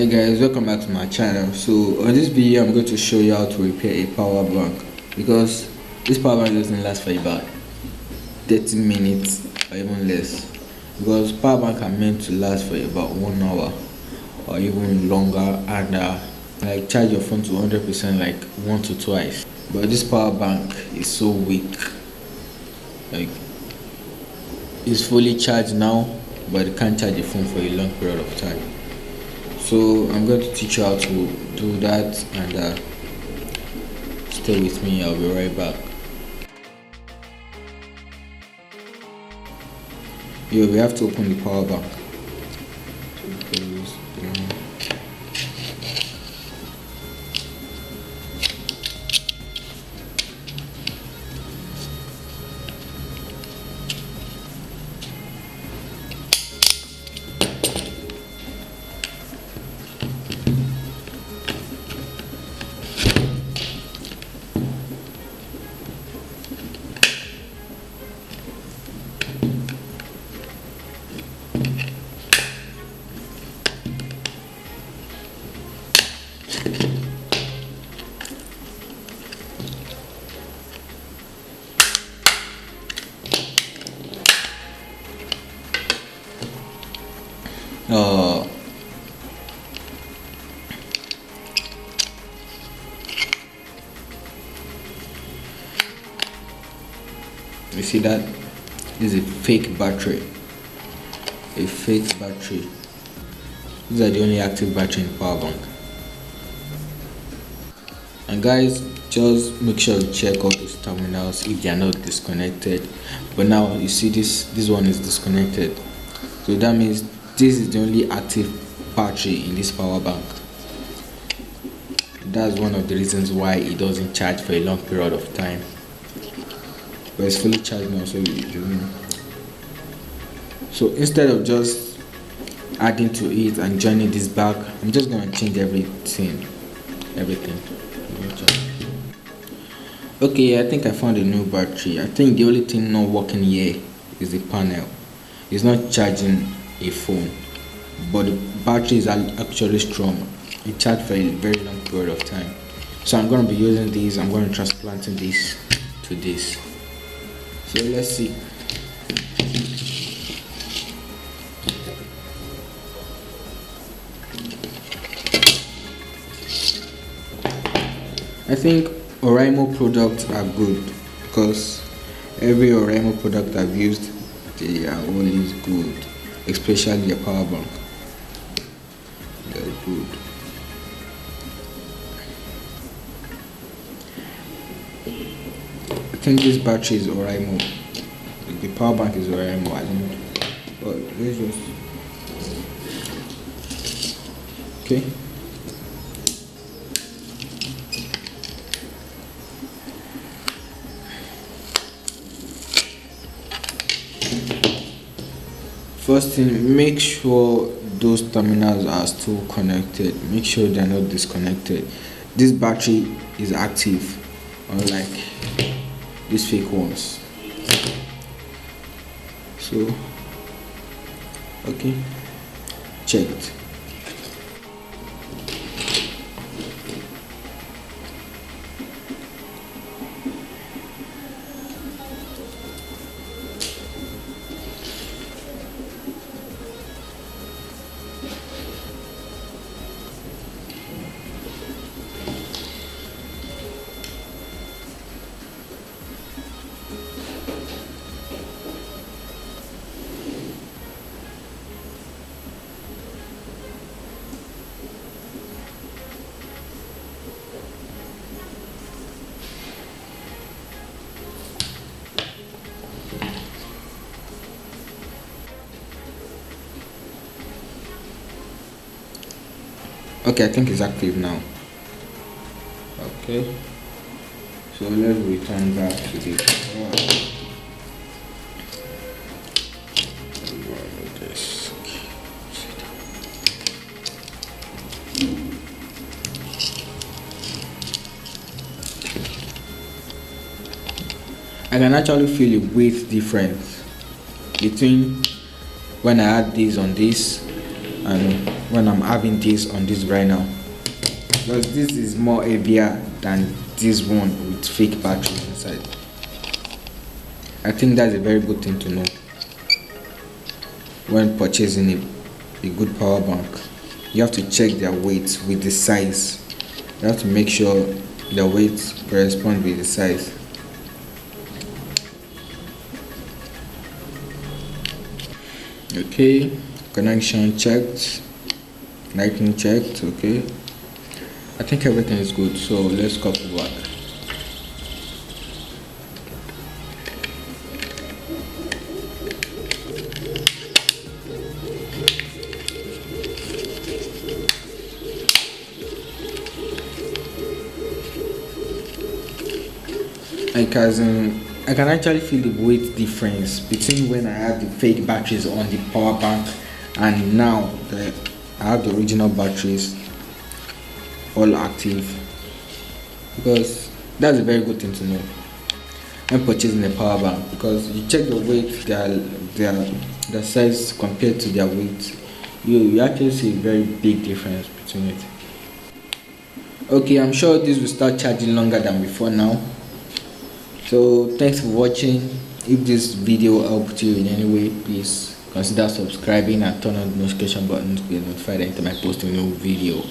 Hi guys, welcome back to my channel. So on this video I'm going to show you how to repair a power bank, because this power bank doesn't last for about 30 minutes or even less, because power bank are meant to last for about 1 hour or even longer, and like charge your phone to 100% like 1 to twice. But this power bank is so weak, like it's fully charged now but it can't charge your phone for a long period of time. So I'm going to teach you how to do that, and stay with me. I'll be right back. Here we have to open the power bank. You see that? This is a fake battery. A fake battery. These are the only active battery in the power bank. And guys, just make sure you check all those terminals if they are not disconnected. But now you see this one is disconnected, so that means this is the only active battery in this power bank. That's one of the reasons why it doesn't charge for a long period of time. But it's fully charged now, so instead of just adding to it and joining this back, I'm just gonna change everything. Okay, I think I found a new battery. I think the only thing not working here is the panel. It's not charging a phone, but the battery is actually strong. It charged for a very long period of time. So I'm going to be using this. I'm going to transplanting this to this. So let's see. I think Oraimo products are good, because every Oraimo product I've used, they are always good, especially the power bank. They're good. I think this battery is Oraimo. The power bank is Oraimo. I don't know. But let's just. Okay. First thing, make sure those terminals are still connected. Make sure they are not disconnected. This battery is active, unlike these fake ones. So, okay, checked. Okay, I think it's active now. Okay, so let's return back to the I can actually feel a weight difference between when I add this on this and when I'm having this on this right now, because this is more heavier than this one with fake batteries inside. I think that's a very good thing to know when purchasing a good power bank. You have to check their weight with the size. You have to make sure the weight corresponds with the size. Okay, connection checked, lighting checked. Okay, I think everything is good, so let's couple back. I can actually feel the weight difference between when I have the fake batteries on the power bank and now that I have the original batteries all active, because that's a very good thing to know when purchasing a power bank, because you check the weight, their size compared to their weight, you actually see a very big difference between it. Okay, I'm sure this will start charging longer than before now. So thanks for watching. If this video helped you in any way, please consider subscribing and turn on the notification button to get notified anytime I post a new video.